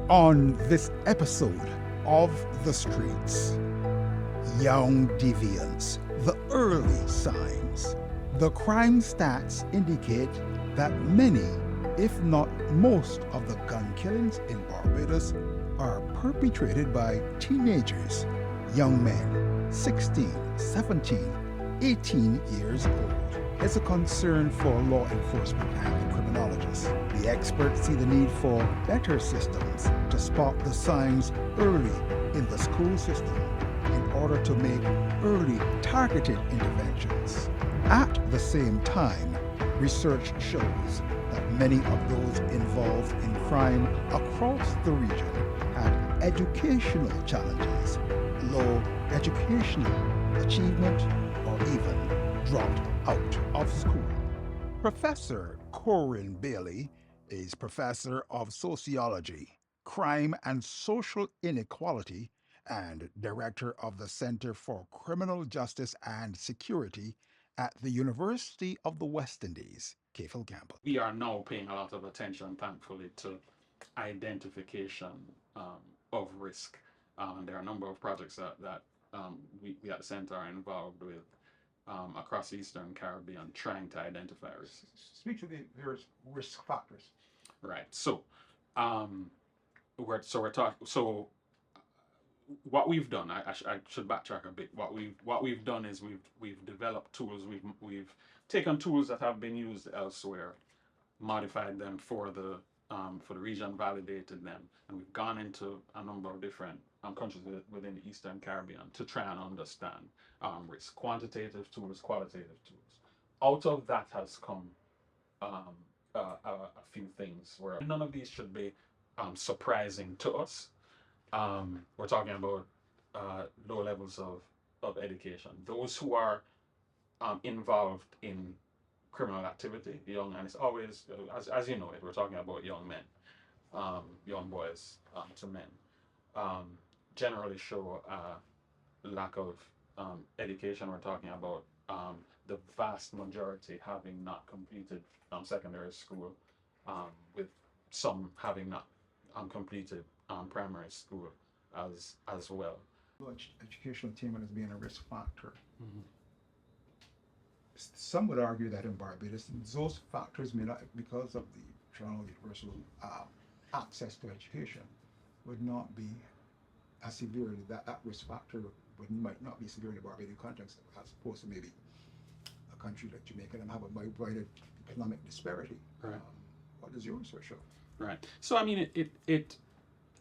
On this episode of The Streets, young deviance, the early signs. The crime stats indicate that many, if not most, of the gun killings in Barbados are perpetrated by teenagers, young men, 16, 17, 18 years old. It's a concern for law enforcement and criminologists. The experts see the need for better systems to spot the signs early in the school system in order to make early targeted interventions. At the same time, research shows that many of those involved in crime across the region had educational challenges, low educational achievement, or even dropped out of school. Professor Corinne Bailey is professor of sociology, crime and social inequality, and director of the Center for Criminal Justice and Security at the University of the West Indies, Cafel Campbell. We are now paying a lot of attention, thankfully, to identification of risk. There are a number of projects that we at the center are involved with across the Eastern Caribbean trying to identify risk. Speak to the various risk factors. Right. Um, we're talking. So what we've done, I should backtrack a bit. What we've done is we've developed tools. We've taken tools that have been used elsewhere, modified them for the region, validated them, and we've gone into a number of different countries within the Eastern Caribbean to try and understand risk, quantitative tools, qualitative tools. Out of that has come um, a few things where none of these should be surprising to us. We're talking about low levels of education. Those who are involved in criminal activity, young, and it's always, as you know it, we're talking about young men, young boys to men, um, generally show a lack of education. We're talking about the vast majority having not completed secondary school, with some having not completed primary school as well. Educational attainment as being a risk factor. Mm-hmm. Some would argue that in Barbados, those factors may not, because of the general universal access to education, would not be as severely, that risk factor might not be severe in the Barbadian context, as opposed to maybe a country like Jamaica and have a wider economic disparity. Right. What does your research show? Right. So I mean, it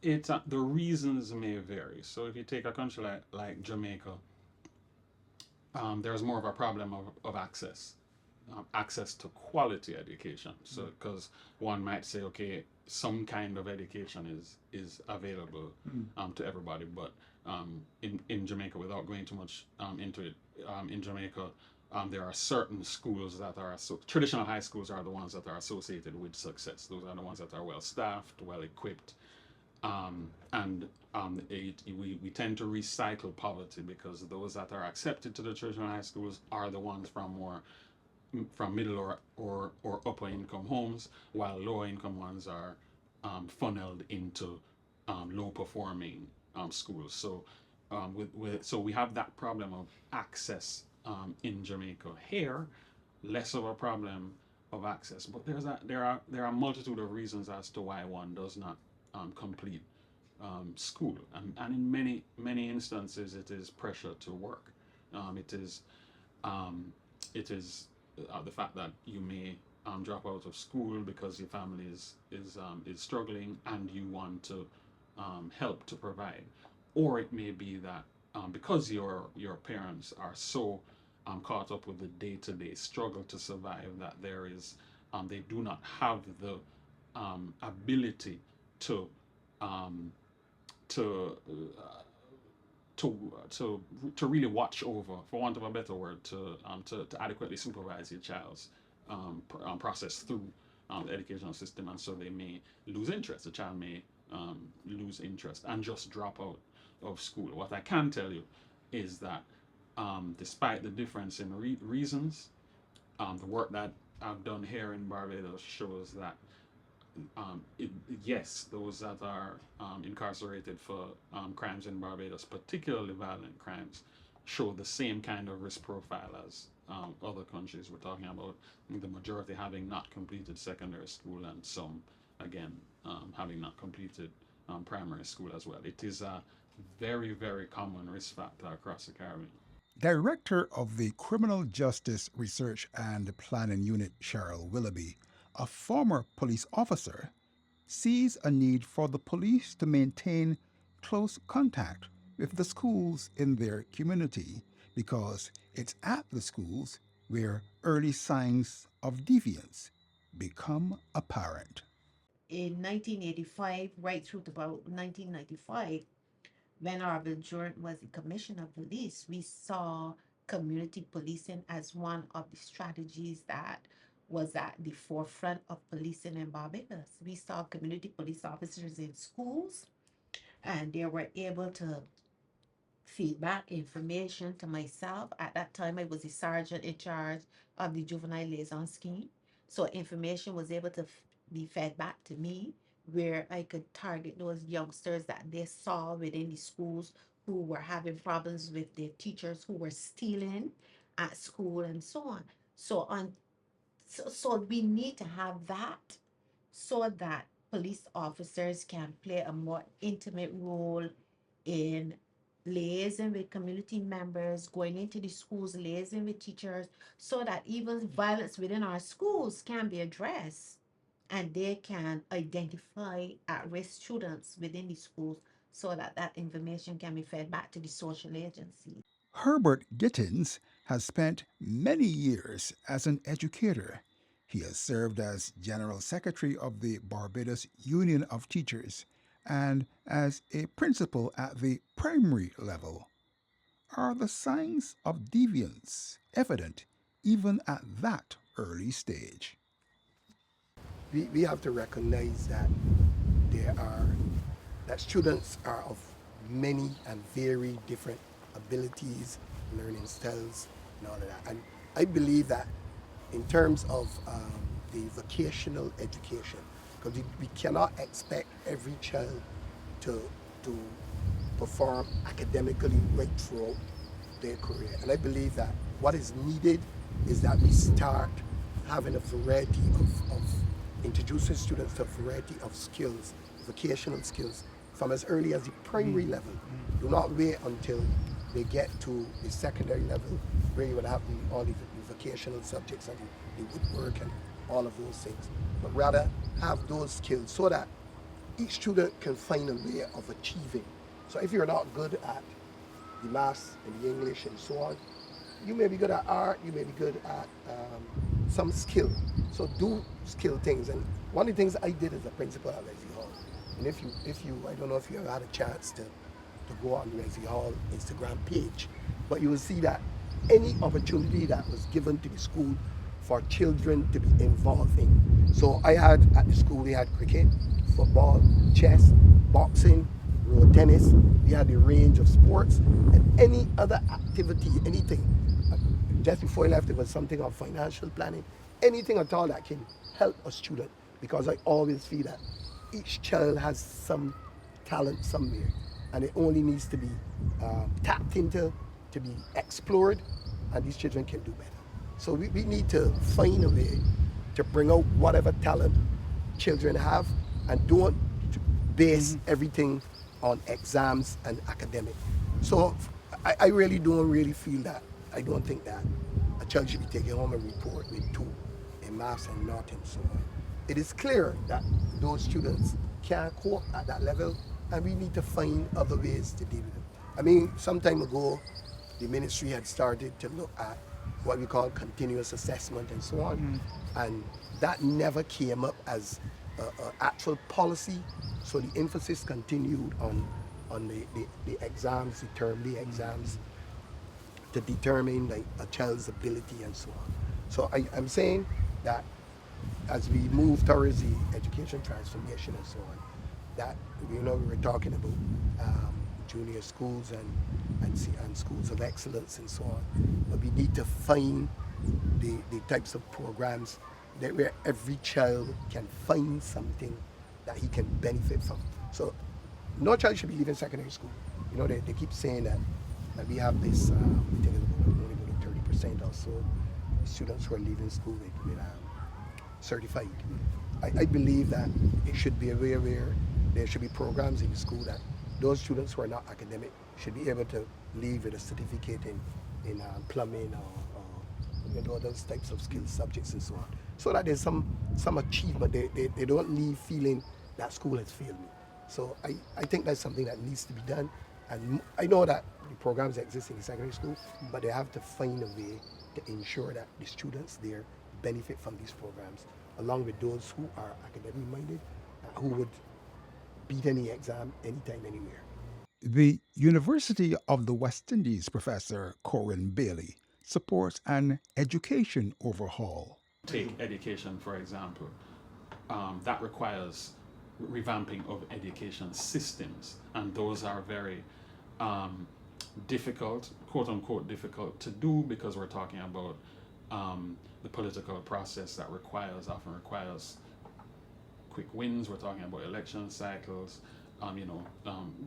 the reasons may vary. So if you take a country like Jamaica, there's more of a problem of access, access to quality education. So because one might say, okay, some kind of education is available to everybody, but in Jamaica, without going too much into it, in Jamaica, there are certain schools that are traditional high schools are the ones that are associated with success. Those are the ones that are well staffed, well equipped, and we tend to recycle poverty because those that are accepted to the traditional high schools are the ones from middle or upper income homes, while lower income ones are funneled into low performing schools. So so we have that problem of access in Jamaica. Here, less of a problem of access, but there are a multitude of reasons as to why one does not complete school, and in many instances it is pressure to work. It is the fact that you may drop out of school because your family is struggling and you want to help to provide, or it may be that because your parents are so caught up with the day-to-day struggle to survive that they do not have the ability to um, to to really watch over, for want of a better word, to adequately supervise your child's process through the educational system, and so they may lose interest. The child may lose interest and just drop out of school. What I can tell you is that despite the difference in reasons, the work that I've done here in Barbados shows that yes, those that are incarcerated for crimes in Barbados, particularly violent crimes, show the same kind of risk profile as other countries. We're talking about the majority having not completed secondary school, and some, again, having not completed primary school as well. It is a very, very common risk factor across the Caribbean. Director of the Criminal Justice Research and Planning Unit, Cheryl Willoughby, a former police officer, sees a need for the police to maintain close contact with the schools in their community because it's at the schools where early signs of deviance become apparent. In 1985, right through to about 1995, when Arville Jordan was the commissioner of police, we saw community policing as one of the strategies that was at the forefront of policing in Barbados. We saw community police officers in schools, and they were able to feedback information to myself. At that time, I was the sergeant in charge of the juvenile liaison scheme. So information was able to be fed back to me where I could target those youngsters that they saw within the schools who were having problems with their teachers, who were stealing at school and so on. So we need to have that so that police officers can play a more intimate role in liaising with community members, going into the schools, liaising with teachers, so that even violence within our schools can be addressed and they can identify at-risk students within the schools so that that information can be fed back to the social agencies. Herbert Gittins has spent many years as an educator. He has served as General Secretary of the Barbados Union of Teachers and as a principal at the primary level. Are the signs of deviance evident even at that early stage? We have to recognize that there are that students are of many and very different abilities, learning styles, and all of that. And I believe that in terms of the vocational education, because we cannot expect every child to to perform academically right throughout their career. And I believe that what is needed is that we start having a variety of introducing students to a variety of skills, vocational skills, from as early as the primary level. Do not wait until they get to the secondary level where you would have all the vocational subjects and the woodwork and all of those things, but rather have those skills so that each student can find a way of achieving. So if you're not good at the maths and the English and so on, you may be good at art, you may be good at some skill. So do skill things. And one of the things I did as a principal at Leslie Hall, and if you, I don't know if you ever had a chance to go on the Leslie Hall Instagram page, but you will see that any opportunity that was given to the school for children to be involved in. So I had at the school, we had cricket, football, chess, boxing, road tennis. We had a range of sports and any other activity, anything. Just before I left, it was something on financial planning, anything at all that can help a student, because I always feel that each child has some talent somewhere and it only needs to be tapped into, to be explored, and these children can do better. So we need to find a way to bring out whatever talent children have and don't base everything on exams and academic. So I really don't really feel that. I don't think that a child should be taking home a report with 2 in maths and not and so on. It is clear that those students can't cope at that level, and we need to find other ways to deal with it. I mean, some time ago, the ministry had started to look at what we call continuous assessment and so on, and that never came up as an actual policy. So the emphasis continued on the exams, the termly exams, to determine like a child's ability and so on. So I'm saying that as we move towards the education transformation and so on, that we were talking about junior schools and schools of excellence and so on, but we need to find the types of programs that where every child can find something that he can benefit from. So no child should be leaving secondary school. You know, they keep saying that we have this, I think it's only about 30% or so students who are leaving school with certified. I believe that it should be aware where there should be programs in the school that those students who are not academic should be able to leave with a certificate in plumbing or you know, those types of skills subjects and so on. So that there's some achievement. They don't leave feeling that school has failed me. So I think that's something that needs to be done. And I know that the programs exist in the secondary school, but they have to find a way to ensure that the students there benefit from these programs, along with those who are academically minded, who would beat any exam anytime, anywhere. The University of the West Indies professor Corinne Bailey supports an education overhaul. Take education, for example, that requires revamping of education systems, and those are very difficult, quote unquote, difficult to do because we're talking about the political process that often requires quick wins. We're talking about election cycles.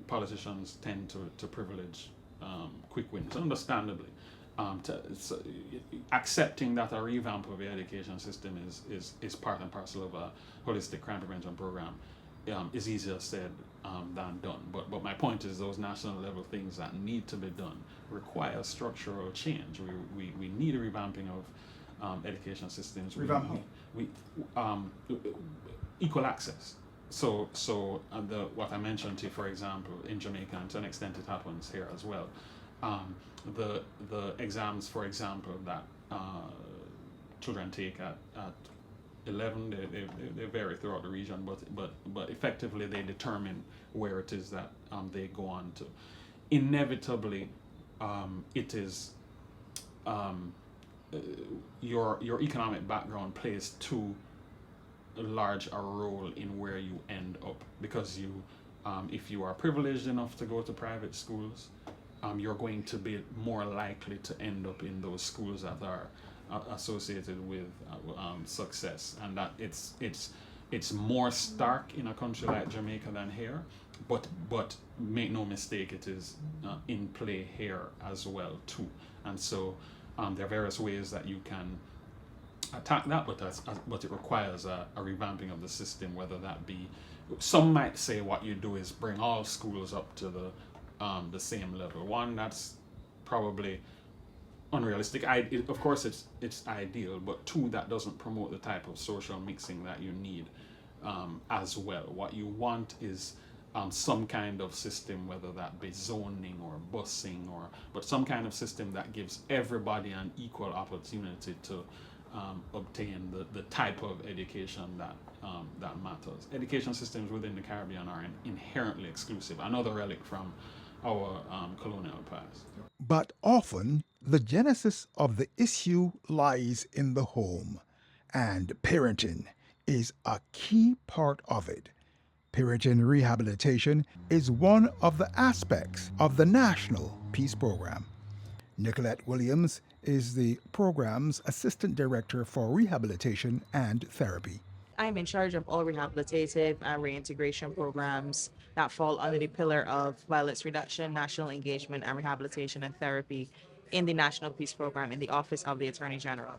Politicians tend to privilege quick wins, understandably. Accepting that a revamp of the education system is part and parcel of a holistic crime prevention program is easier said than done. But my point is those national level things that need to be done require structural change. We need a revamping of education systems. We equal access. So what I mentioned to you, for example, in Jamaica, and to an extent it happens here as well. The exams, for example, that children take at 11, they vary throughout the region, but effectively they determine where it is that they go on to. Inevitably, it is your economic background plays too large a role in where you end up, because if you are privileged enough to go to private schools, you're going to be more likely to end up in those schools that are associated with success, and that it's more stark in a country like Jamaica than here, but make no mistake, it is in play here as well too. And so there are various ways that you can attack that, but it requires a revamping of the system, whether that be, some might say what you do is bring all schools up to the same level. One, that's probably unrealistic. Of course it's ideal, but two, that doesn't promote the type of social mixing that you need as well. What you want is some kind of system, whether that be zoning or busing, but some kind of system that gives everybody an equal opportunity to obtain the type of education that matters. Education systems within the Caribbean are inherently exclusive, another relic from our colonial past. But often, the genesis of the issue lies in the home, and parenting is a key part of it. Parenting rehabilitation is one of the aspects of the National Peace Program. Nicolette Williams is the program's Assistant Director for Rehabilitation and Therapy. I'm in charge of all rehabilitative and reintegration programs that fall under the pillar of violence reduction, national engagement, and rehabilitation and therapy in the National Peace Program in the Office of the Attorney General.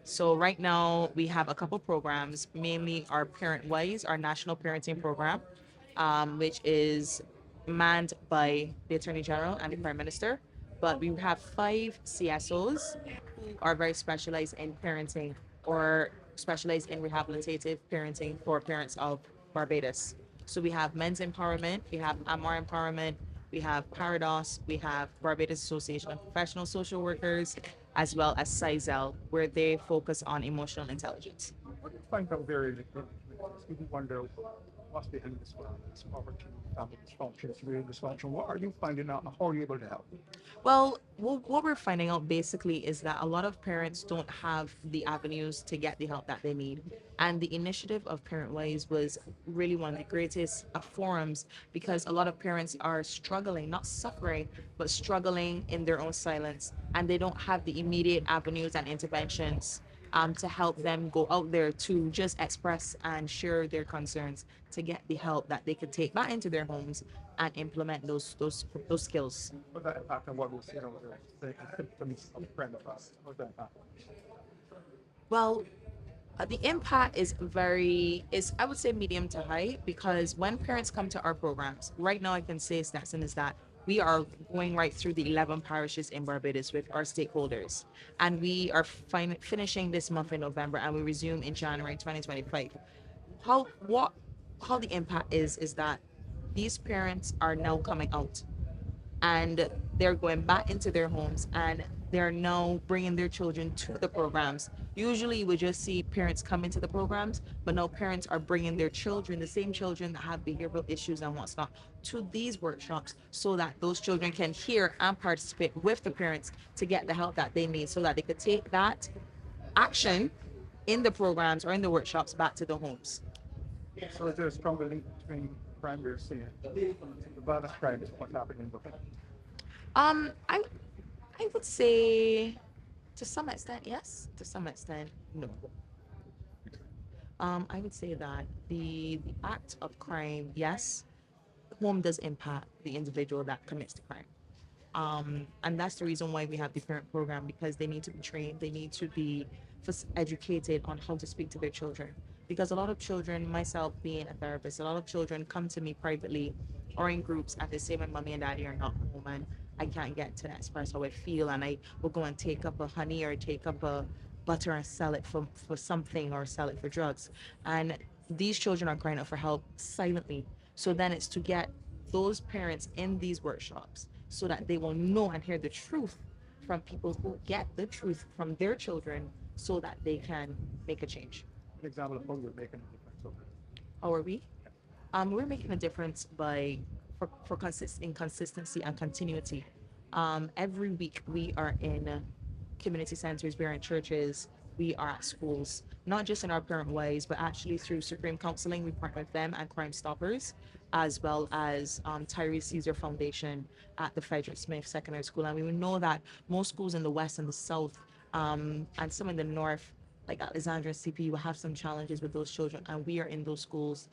So right now we have a couple programs, mainly our Parent Wise, our national parenting program, which is manned by the Attorney General and the Prime Minister. But we have 5 CSOs who are very specialized in parenting or specialized in rehabilitative parenting for parents of Barbados. So we have Men's Empowerment, we have Amar Empowerment, we have Parados, we have Barbados Association of Professional Social Workers, as well as CISEL, where they focus on emotional intelligence. What do you find out very you wonder what's behind this one? It's poverty, family dysfunction, community dysfunction. What are you finding out? How are you able to help? Well, what we're finding out basically is that a lot of parents don't have the avenues to get the help that they need. And the initiative of ParentWise was really one of the greatest forums, because a lot of parents are struggling, not suffering, but struggling in their own silence. And they don't have the immediate avenues and interventions to help them go out there to just express and share their concerns to get the help that they could take back into their homes and implement those skills. What's that impact on what we're seeing over there? The symptoms of crime across. What's that impact? Well, the impact is I would say medium to high, because when parents come to our programs, right now I can say Stetson is that we are going right through the 11 parishes in Barbados with our stakeholders, and we are finishing this month in November, and we resume in January 2025. How what how the impact is that these parents are now coming out, and they're going back into their homes, and they're now bringing their children to the programs. Usually we just see parents come into the programs, but now parents are bringing their children, the same children that have behavioral issues and what's not, to these workshops, so that those children can hear and participate with the parents to get the help that they need, so that they could take that action in the programs or in the workshops back to the homes. So is there a stronger link between crime you're seeing, the violent crime, and what's happening in the family? um i I would say, to some extent, yes. To some extent, no. I would say that the act of crime, yes, home does impact the individual that commits the crime. And that's the reason why we have the parent program, because they need to be trained, they need to be educated on how to speak to their children. Because a lot of children, myself being a therapist, a lot of children come to me privately or in groups and they say my mommy and daddy are not home, and I can't get to express how I feel, and I will go and take up a honey or take up a butter and sell it for something, or sell it for drugs. And these children are crying out for help silently. So then it's to get those parents in these workshops so that they will know and hear the truth from people who get the truth from their children, so that they can make a change. An example of how you're making a difference over there. How are we? We're making a difference by in consistency and continuity. Every week we are in community centers, we are in churches, we are at schools, not just in our parent ways, but actually through Supreme Counseling. We partner with them and Crime Stoppers, as well as Tyrese Caesar Foundation at the Frederick Smith Secondary School. And we know that most schools in the West and the South, and some in the North, like Alexandria CP, will have some challenges with those children, and we are in those schools,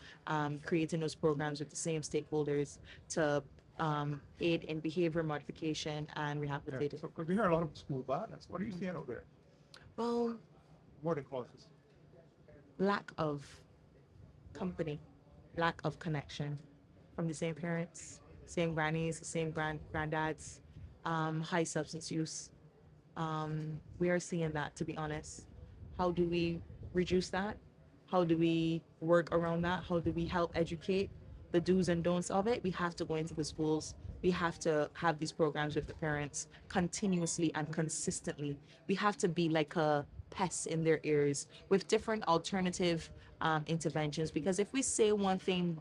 creating those programs with the same stakeholders to aid in behavior modification and rehabilitation. So, because we hear a lot of school violence. What are you seeing out there? Well, More than causes. lack of company, lack of connection from the same parents, same grannies, same granddads, high substance use. We are seeing that, to be honest. How do we reduce that? How do we work around that? How do we help educate the do's and don'ts of it? We have to go into the schools. We have to have these programs with the parents continuously and consistently. We have to be like a pest in their ears with different alternative interventions. Because if we say one thing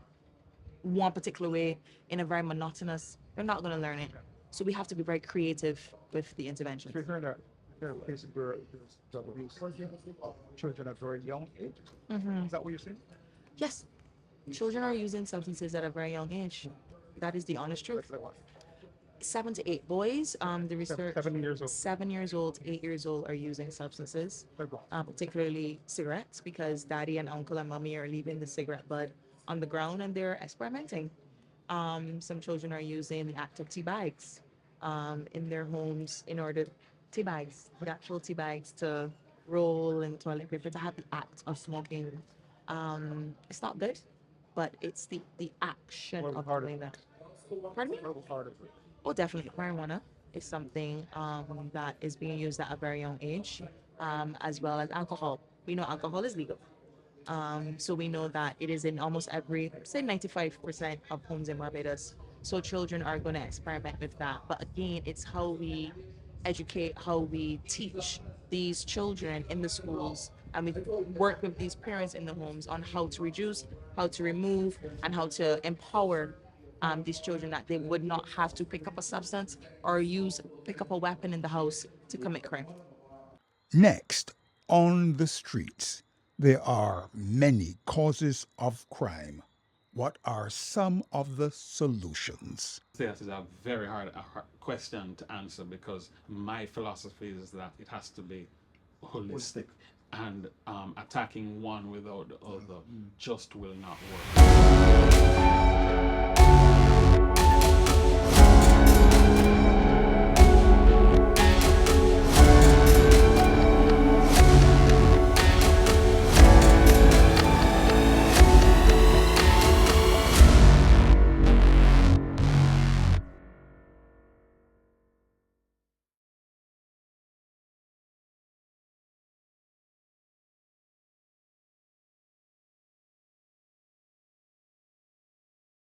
one particular way in a very monotonous, they're not going to learn it. So we have to be very creative with the interventions. So you're hearing that there are cases where there's drug abuse, children at very young age. Is that what you're saying? Yes, children are using substances at a very young age. That is the honest truth. Like what? 7 to 8 boys, the research, 7 years old. 7 years old, 8 years old are using substances, Like what? particularly cigarettes, because daddy and uncle and mommy are leaving the cigarette butt on the ground and they're experimenting. Some children are using the active tea bags in their homes, in order tea bags, the actual tea bags to roll in toilet paper, to have the act of smoking. It's not good, but it's the action What was of harder? doing that. Pardon me? What was harder? Oh, definitely. Marijuana is something that is being used at a very young age, as well as alcohol. We know alcohol is legal. So we know that it is in almost every, say 95% of homes in Barbados. So children are going to experiment with that. But again, it's how we educate, how we teach these children in the schools, and we work with these parents in the homes on how to reduce, how to remove, and how to empower these children, that they would not have to pick up a substance or pick up a weapon in the house to commit crime. Next, on the streets, there are many causes of crime. What are some of the solutions? That is a very hard question to answer, because my philosophy is that it has to be holistic. and attacking one without the other just will not work.